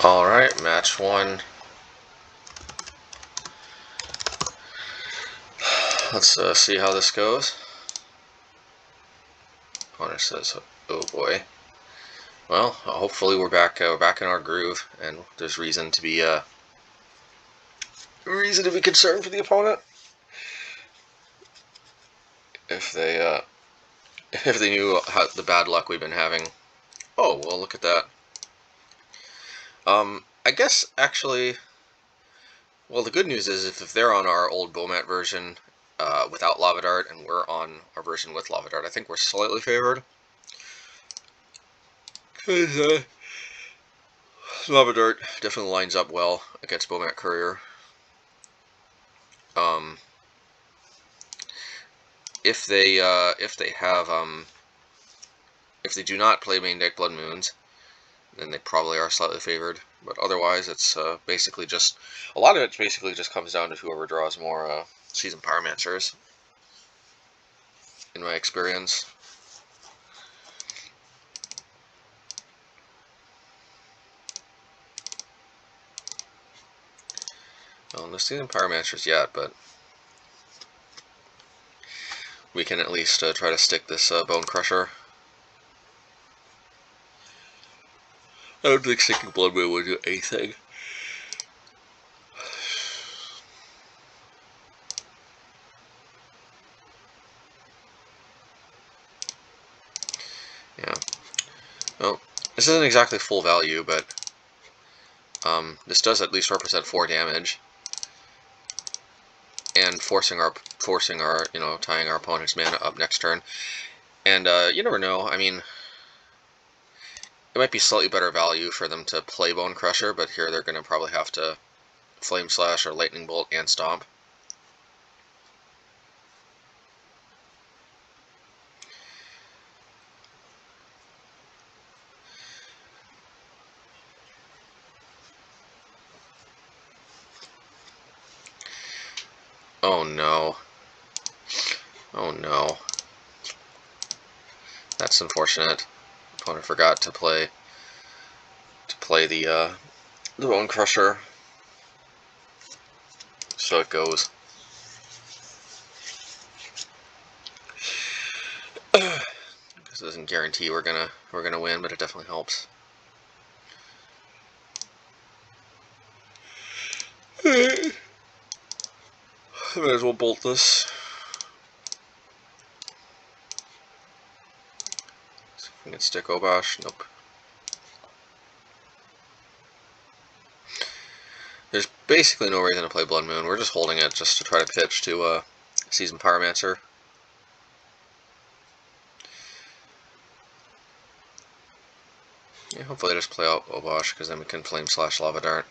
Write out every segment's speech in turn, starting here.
Alright, match 1. Let's see how this goes. Opponent says, oh boy. Well, hopefully we're back in our groove, and there's reason to be concerned for the opponent. If they knew how the bad luck we've been having. Oh, well, look at that. I guess, actually, well, the good news is if they're on our old Bomat version without Lava Dart, and we're on our version with Lava Dart, I think we're slightly favored. Because Lava Dart definitely lines up well against Bomat Courier. If they do not play main deck Blood Moons, then they probably are slightly favored. But otherwise, it's basically just a lot of it basically just comes down to whoever draws more seasoned Pyromancers, in my experience. Well, no seasoned Pyromancers yet, but we can at least try to stick this Bonecrusher. I don't think sticking Blood Moon would do anything. Yeah. Well, this isn't exactly full value, but this does at least represent 4 damage, and forcing our tying our opponent's mana up next turn. And you never know. I mean, it might be slightly better value for them to play Bonecrusher, but here they're going to probably have to Flame Slash or Lightning Bolt and Stomp. Oh no. Oh no. That's unfortunate. Opponent forgot to play the Bonecrusher. So it goes. This doesn't guarantee we're gonna win, but it definitely helps. I might as well bolt this. See if we can stick Obosh. Nope. There's basically no reason to play Blood Moon. We're just holding it just to try to pitch to Seasoned Pyromancer. Yeah, hopefully just play out Obosh, because then we can Flame Slash Lava Dart.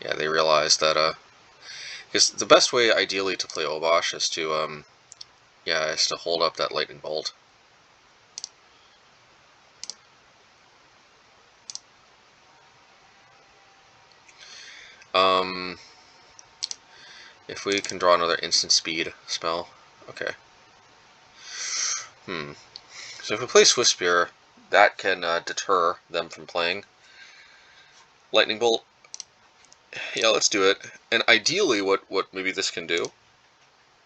Yeah, they realize that, because the best way, ideally, to play Obosh is to, is to hold up that Lightning Bolt. If we can draw another instant speed spell, okay. So if we play Swiftspear, that can deter them from playing Lightning Bolt. Yeah, let's do it. And ideally, what maybe this can do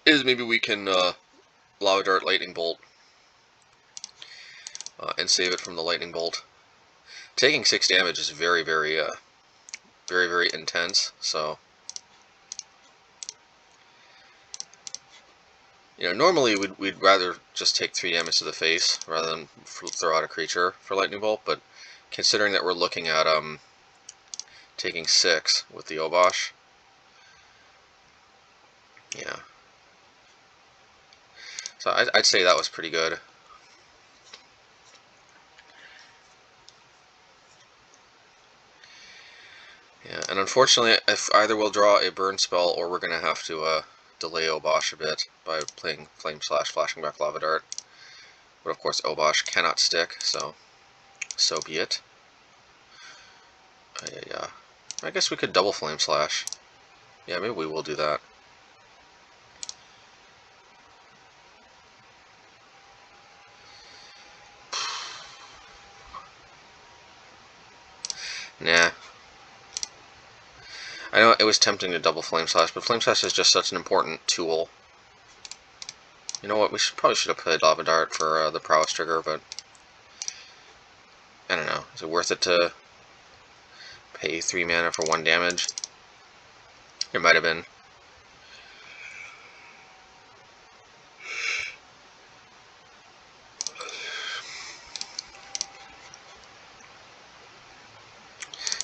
is maybe we can Lava Dart Lightning Bolt and save it from the Lightning Bolt. Taking 6 damage is very, very intense. So, normally we'd rather just take 3 damage to the face rather than throw out a creature for Lightning Bolt. But considering that we're looking at taking 6 with the Obosh, yeah. So I'd say that was pretty good. Yeah, and unfortunately, if either we'll draw a burn spell or we're going to have to delay Obosh a bit by playing Flame Slash, flashing back Lava Dart. But of course, Obosh cannot stick, so be it. Yeah. I guess we could double Flame Slash. Yeah, maybe we will do that. Nah. I know it was tempting to double Flame Slash, but Flame Slash is just such an important tool. You know what, we probably should have played Lava Dart for the Prowess trigger, but I don't know. Is it worth it to pay 3 mana for 1 damage? It might have been.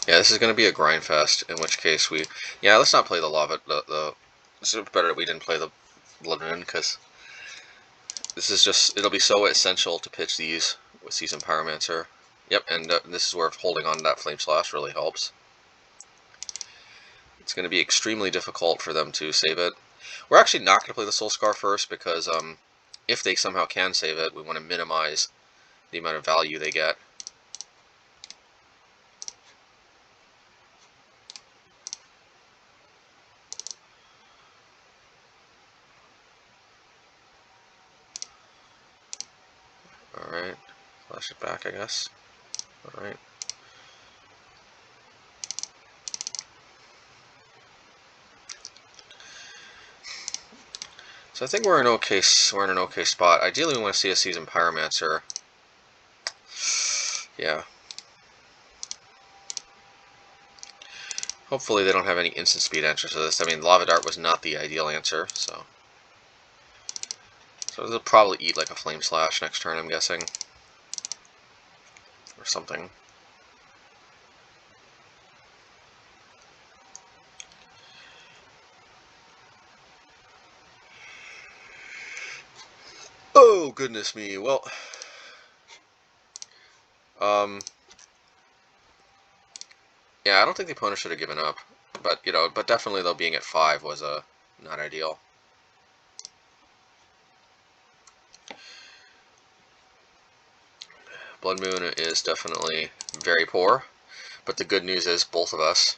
Yeah, this is going to be a grind fest, in which case we... Yeah, let's not play the Lava... It's better that we didn't play the Blood Moon, because this is just... It'll be so essential to pitch these with Seasoned Pyromancer. Yep, and this is where holding on to that Flame Slash really helps. It's going to be extremely difficult for them to save it. We're actually not going to play the Soul Scar first, because if they somehow can save it, we want to minimize the amount of value they get. Alright, flash it back, I guess. Alright. So I think we're in an okay spot. Ideally we want to see a Seasoned Pyromancer. Yeah. Hopefully they don't have any instant speed answers to this. I mean, Lava Dart was not the ideal answer, so they'll probably eat like a Flame Slash next turn, I'm guessing. Or something. Oh, goodness me. Well, yeah, I don't think the opponent should have given up. But, you know, definitely though being at 5 was not ideal. Blood Moon is definitely very poor, but the good news is both of us,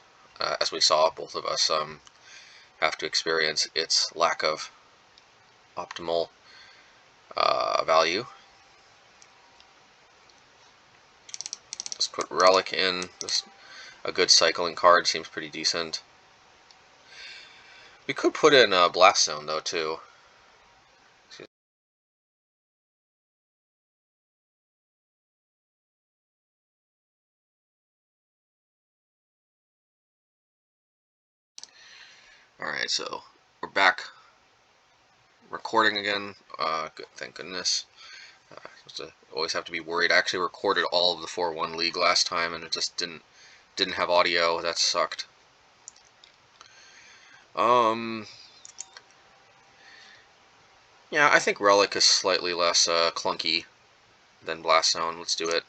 as we saw, both of us have to experience its lack of optimal value. Just put Relic in. Just a good cycling card, seems pretty decent. We could put in Blast Zone though too. Alright, so we're back recording again. Good, thank goodness. Always have to be worried. I actually recorded all of the 4-1 League last time and it just didn't have audio. That sucked. Yeah, I think Relic is slightly less clunky than Blast Zone. Let's do it.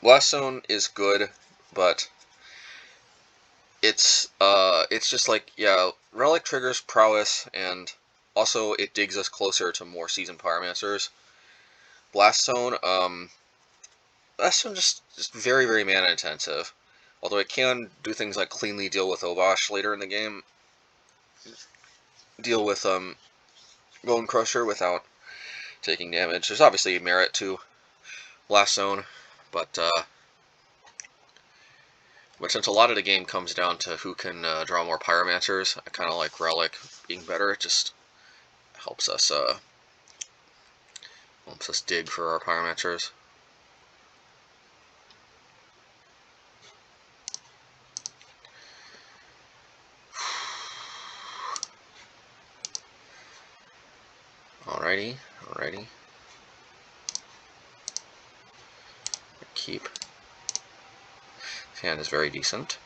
Blast Zone is good, but it's just like, yeah, Relic triggers Prowess, and also it digs us closer to more Seasoned Pyromancers. Blast Zone just very, very mana intensive. Although it can do things like cleanly deal with Obosh later in the game. Deal with Bonecrusher without taking damage. There's obviously merit to Blast Zone, but since a lot of the game comes down to who can draw more Pyromancers, I kind of like Relic being better. It just helps us dig for our Pyromancers. Alrighty. Keep. His hand is very decent.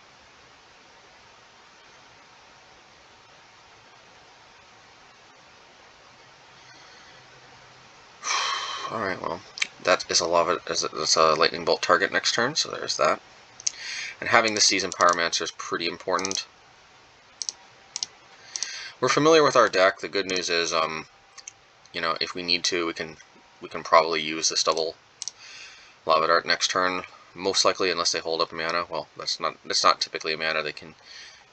Alright, well, that is that's a Lightning Bolt target next turn, so there's that. And having the Seasoned Pyromancer is pretty important. We're familiar with our deck. The good news is, you know, if we need to, we can probably use this double Lava Dart next turn. Most likely, unless they hold up a mana. Well, that's not typically a mana they can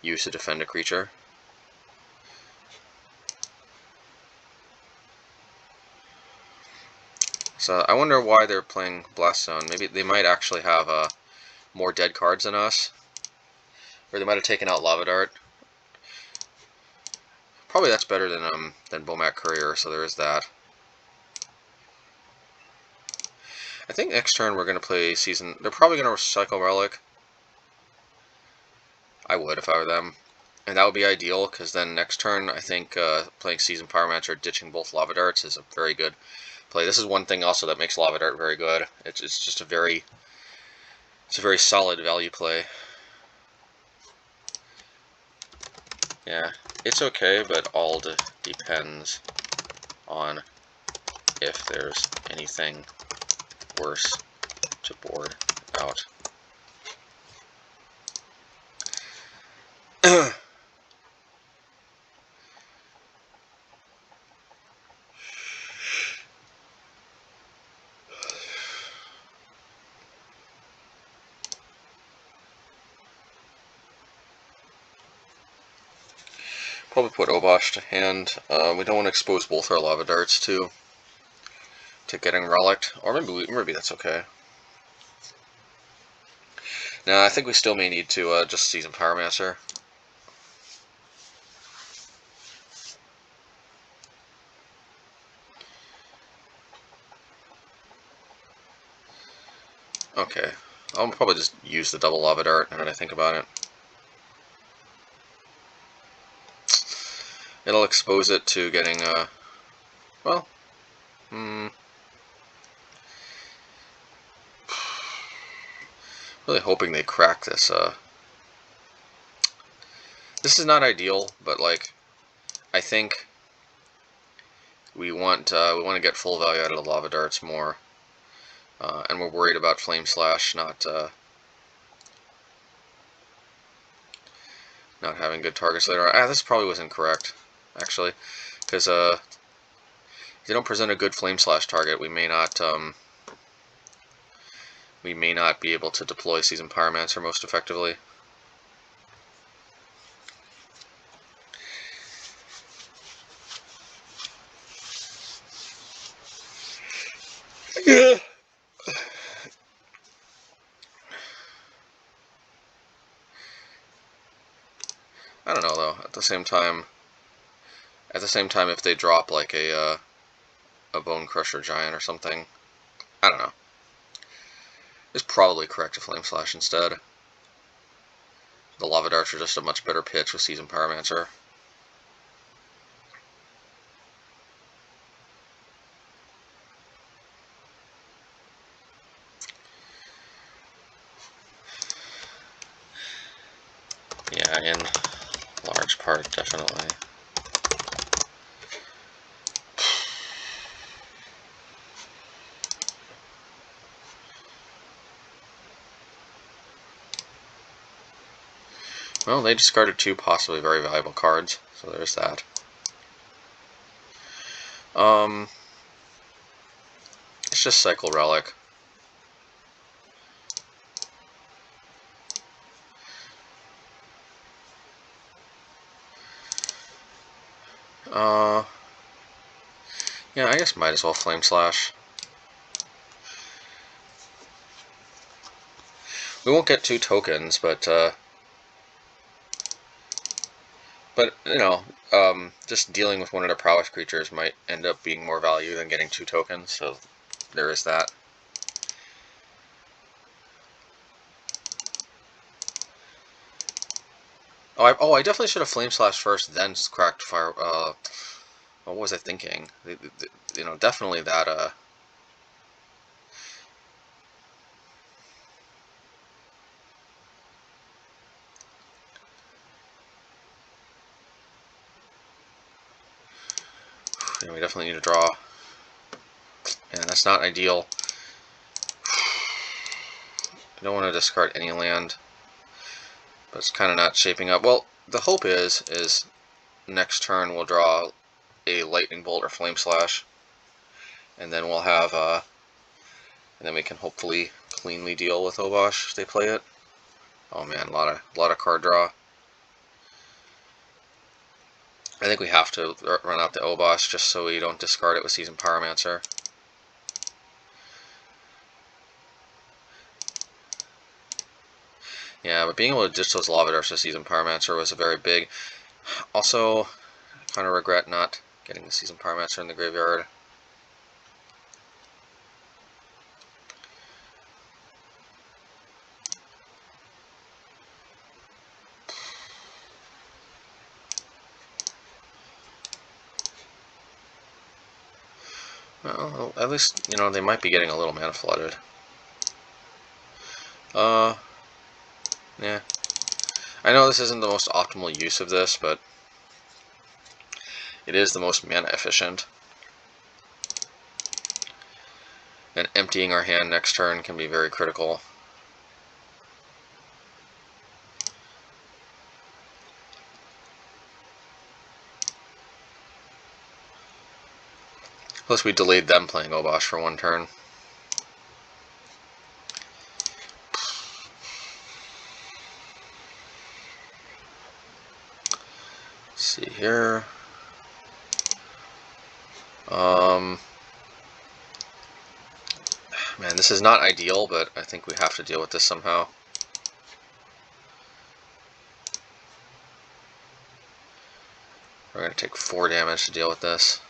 use to defend a creature. So I wonder why they're playing Blast Zone. Maybe they might actually have more dead cards than us. Or they might have taken out Lava Dart. Probably that's better than Bomat Courier, so there is that. I think next turn we're going to play Season... They're probably going to recycle Relic. I would if I were them. And that would be ideal, because then next turn, I think playing Season Pyromancer, ditching both Lava Darts is a very good play. This is one thing also that makes Lava Dart very good. It's just a very solid value play. Yeah, it's okay, but all depends on if there's anything worse to board out. Probably put Obosh to hand. We don't want to expose both our Lava Darts to getting Relic, or maybe that's okay. Now I think we still may need to just Season Pyromancer. Okay, I'll probably just use the double Lava Dart now that I think about it. It'll expose it to getting, well, really hoping they crack this. This is not ideal, but like, I think we want to get full value out of the Lava Darts more, and we're worried about Flame Slash not having good targets later on. This probably was incorrect, actually, because if they don't present a good Flame Slash target, we may not be able to deploy Season Pyromancer most effectively. Yeah. I don't know though. At the same time, if they drop like a Bonecrusher Giant or something, I don't know. It's probably correct to Flame Slash instead. The Lava Darts are just a much better pitch with Season Pyromancer. Yeah, in large part, definitely. Well, they discarded two possibly very valuable cards, so there's that. It's just Cycle Relic. Yeah, I guess might as well Flame Slash. We won't get 2 tokens, but you know, just dealing with one of the Prowess creatures might end up being more value than getting 2 tokens, so there is that. Oh, I definitely should have Flame Slash first, then cracked Fire. What was I thinking? You know, definitely that. You know, we definitely need to draw. And that's not ideal. I don't want to discard any land, but it's kind of not shaping up. Well, the hope is next turn we'll draw a Lightning Bolt or Flame Slash, and then we'll have and then we can hopefully cleanly deal with Obosh if they play it. Oh man, a lot of card draw. I think we have to run out the Obosh just so we don't discard it with Season Pyromancer. Yeah, but being able to ditch those Lava Darts to Seasoned Pyromancer was a very big. Also, I kind of regret not getting the Seasoned Pyromancer in the graveyard. Well, at least, you know, they might be getting a little mana flooded. Yeah. I know this isn't the most optimal use of this, but it is the most mana efficient. And emptying our hand next turn can be very critical. Plus we delayed them playing Obosh for one turn. Let's see here. Man, this is not ideal, but I think we have to deal with this somehow. We're going to take 4 damage to deal with this.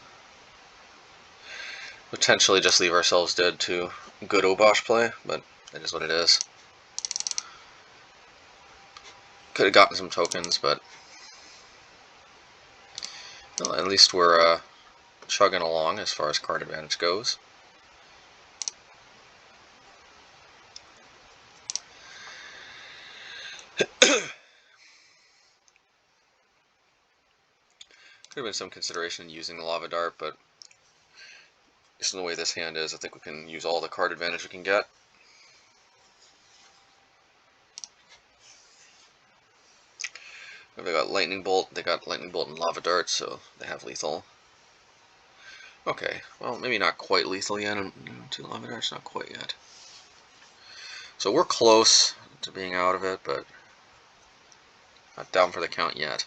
Potentially just leave ourselves dead to good Obosh play, but it is what it is. Could have gotten some tokens, but well, at least we're chugging along as far as card advantage goes. Could have been some consideration in using the Lava Dart, but just in the way this hand is, I think we can use all the card advantage we can get. They got Lightning Bolt, they got Lightning Bolt and Lava Dart, so they have lethal. Okay, well, maybe not quite lethal yet. 2 Lava Darts, not quite yet. So we're close to being out of it, but not down for the count yet.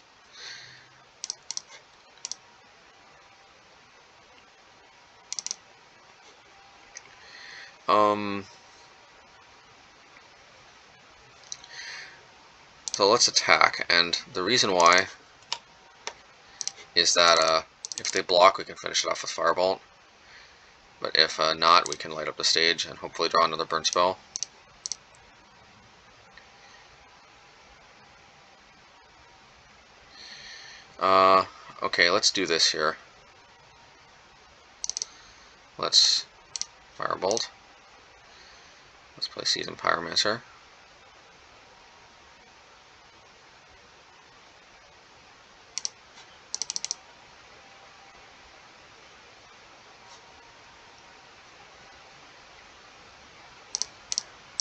So let's attack, and the reason why is that if they block, we can finish it off with Firebolt. But if not, we can light up the stage and hopefully draw another burn spell. Okay, let's do this here. Let's Firebolt. Let's play Seasoned Pyromancer.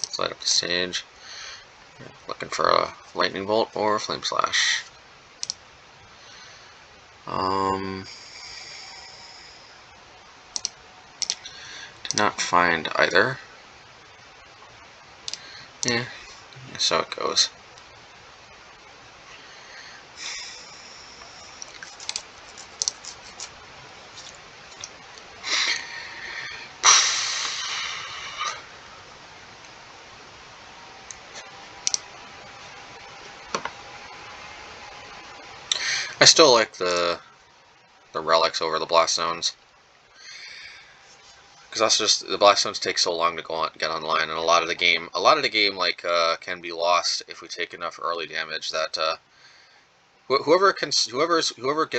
Let's light up the stage. Looking for a Lightning Bolt or a Flame Slash. Did not find either. Yeah, so it goes. I still like the relics over the blast zones, because that's just the blast zones take so long to get online, and a lot of the game like can be lost if we take enough early damage that whoever gets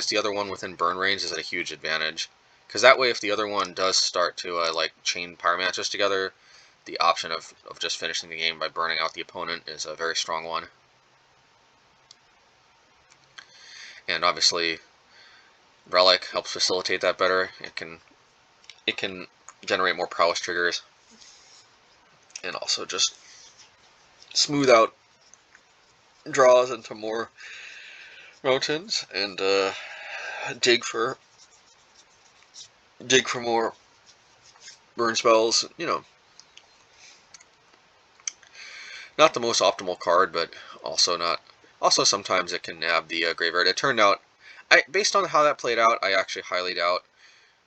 the other one within burn range is at a huge advantage, because that way if the other one does start to like chain Pyromancers together, the option of just finishing the game by burning out the opponent is a very strong one. And obviously Relic helps facilitate that better. It can generate more prowess triggers and also just smooth out draws into more mountains and dig for more burn spells. You know, not the most optimal card, but also not. Also, sometimes it can nab the graveyard. It turned out, based on how that played out, I actually highly doubt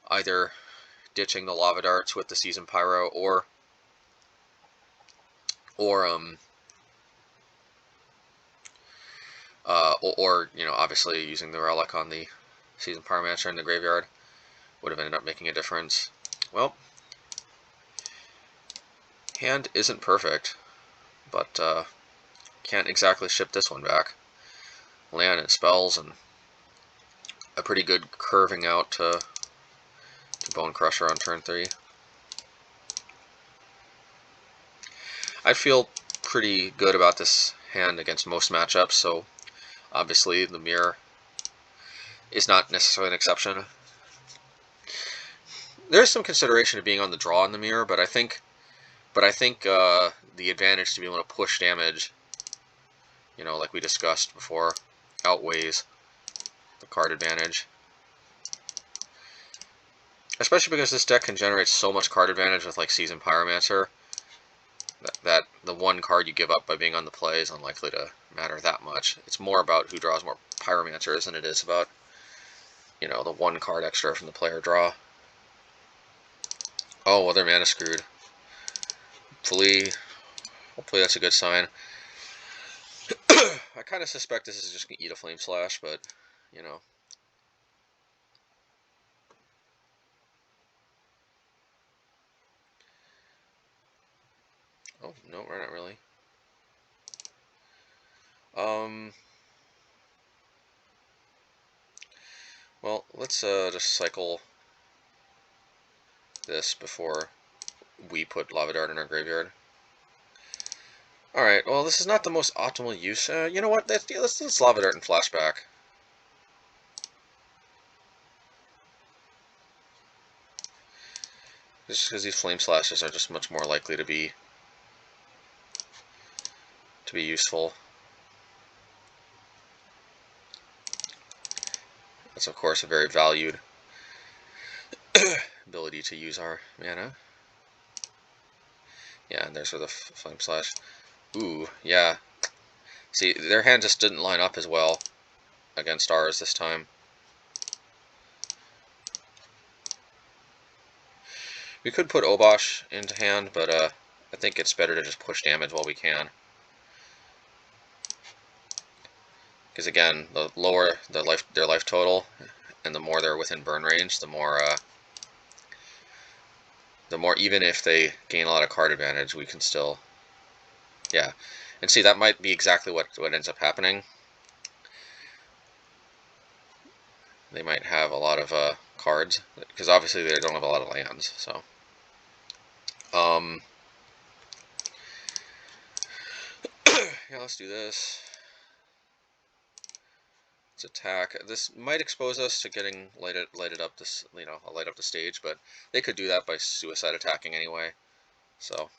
either ditching the Lava Darts with the Seasoned Pyro or Or you know, obviously using the Relic on the Seasoned Pyromancer in the graveyard would have ended up making a difference. Well, hand isn't perfect, but can't exactly ship this one back. Land and spells and a pretty good curving out to Bonecrusher on turn 3. I feel pretty good about this hand against most matchups, so obviously the mirror is not necessarily an exception. There's some consideration of being on the draw in the mirror, but I think the advantage to be able to push damage, you know, like we discussed before, outweighs the card advantage. Especially because this deck can generate so much card advantage with like Seasoned Pyromancer that the one card you give up by being on the play is unlikely to matter that much. It's more about who draws more Pyromancers than it is about, you know, the one card extra from the player draw. Oh, well, they're mana screwed. Hopefully that's a good sign. I kind of suspect this is just going to eat a Flame Slash, but, you know. Oh, no, we're not really. Well, let's just cycle this before we put Lava Dart in our graveyard. Alright, well, this is not the most optimal use. You know what? Let's Lava Dart and Flashback. Just because these Flame Slashes are just much more likely to be useful. That's, of course, a very valued ability to use our mana. Yeah, and there's where the Flame Slash. Ooh, yeah. See, their hand just didn't line up as well against ours this time. We could put Obosh into hand, but I think it's better to just push damage while we can. Because again, the lower their life total, and the more they're within burn range, the more even if they gain a lot of card advantage, we can still, yeah. And see, that might be exactly what ends up happening. They might have a lot of cards, because obviously they don't have a lot of lands. So, yeah, let's do this. Let's attack. This might expose us to getting lighted up this, you know, light up the stage, but they could do that by suicide attacking anyway. So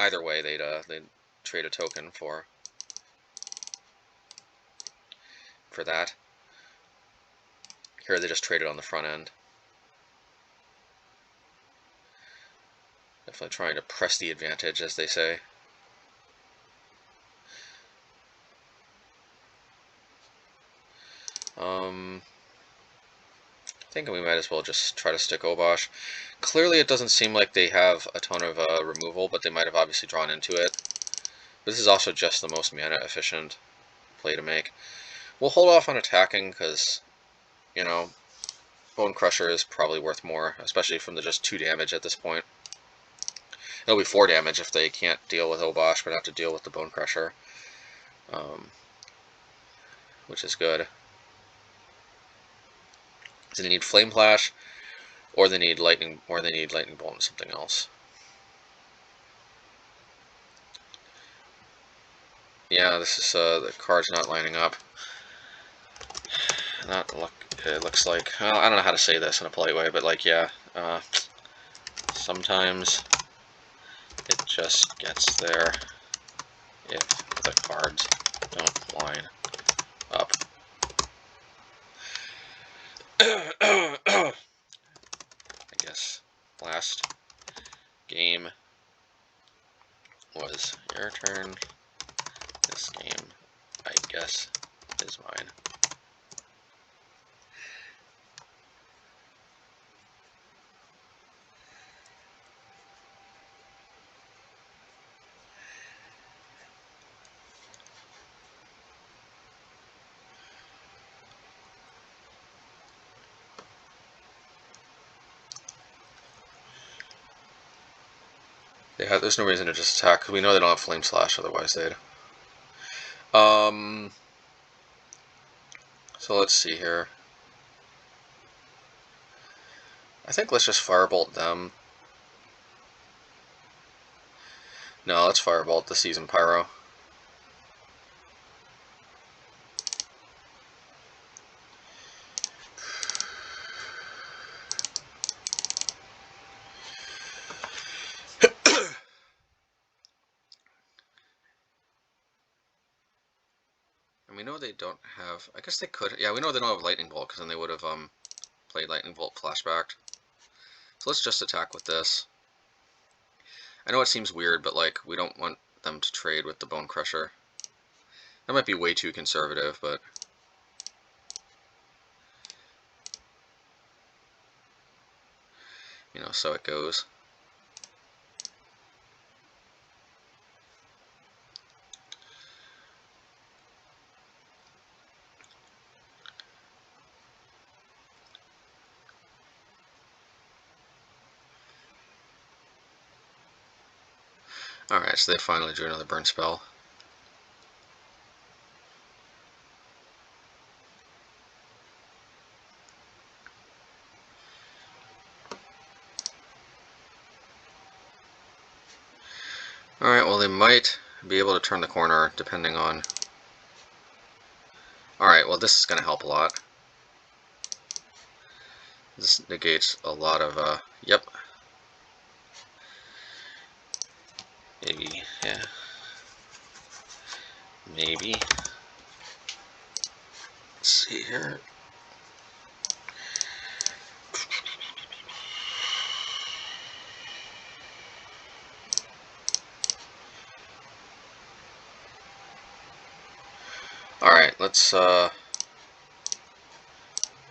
either way, they'd trade a token for that. Here they just traded on the front end. Definitely trying to press the advantage, as they say. I think we might as well just try to stick Obosh. Clearly it doesn't seem like they have a ton of removal, but they might have obviously drawn into it. But this is also just the most mana efficient play to make. We'll hold off on attacking because, you know, Bonecrusher is probably worth more, especially from the just 2 damage at this point. It'll be 4 damage if they can't deal with Obosh, but have to deal with the Bonecrusher, which is good. So they need Flame Flash, or they need Lightning Bolt and something else. Yeah, this is the card's not lining up. It looks like, I don't know how to say this in a polite way, but like, yeah, sometimes it just gets there if the cards don't line up. I guess last game was your turn. This game, I guess, is mine. There's no reason to just attack, because we know they don't have Flame Slash, otherwise they'd. So let's see here. I think let's just Firebolt them. No, let's Firebolt the Season Pyro. And we know they don't have... I guess they could... Yeah, we know they don't have Lightning Bolt, because then they would have played Lightning Bolt flashbacked. So let's just attack with this. I know it seems weird, but like, we don't want them to trade with the Bonecrusher. That might be way too conservative, but... You know, so it goes. Alright, so they finally drew another burn spell. Alright, well they might be able to turn the corner depending on... Alright, well this is going to help a lot. This negates a lot of, yep. Maybe, yeah. Maybe. Let's see here. Alright, let's, no,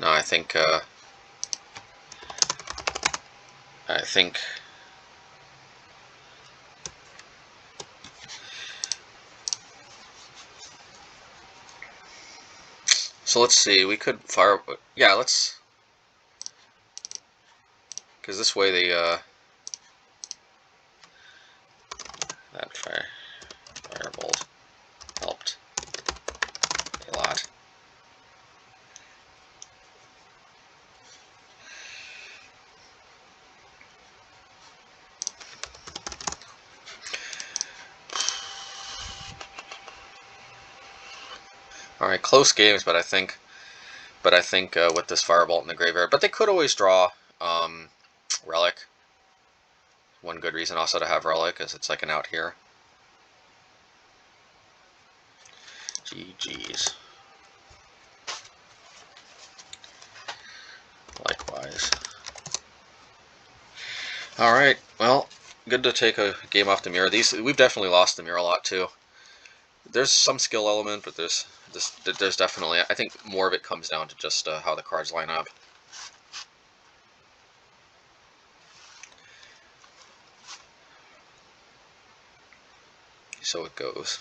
I think, so let's see, we could fire, yeah, let's, because this way they, that Firebolt helped a lot. Alright, close games, but I think with this Firebolt in the graveyard, but they could always draw Relic. One good reason also to have Relic is it's like an out here. GG's. Likewise. Alright, well, good to take a game off the mirror. We've definitely lost the mirror a lot too. There's some skill element, but there's definitely, I think more of it comes down to just how the cards line up. So it goes.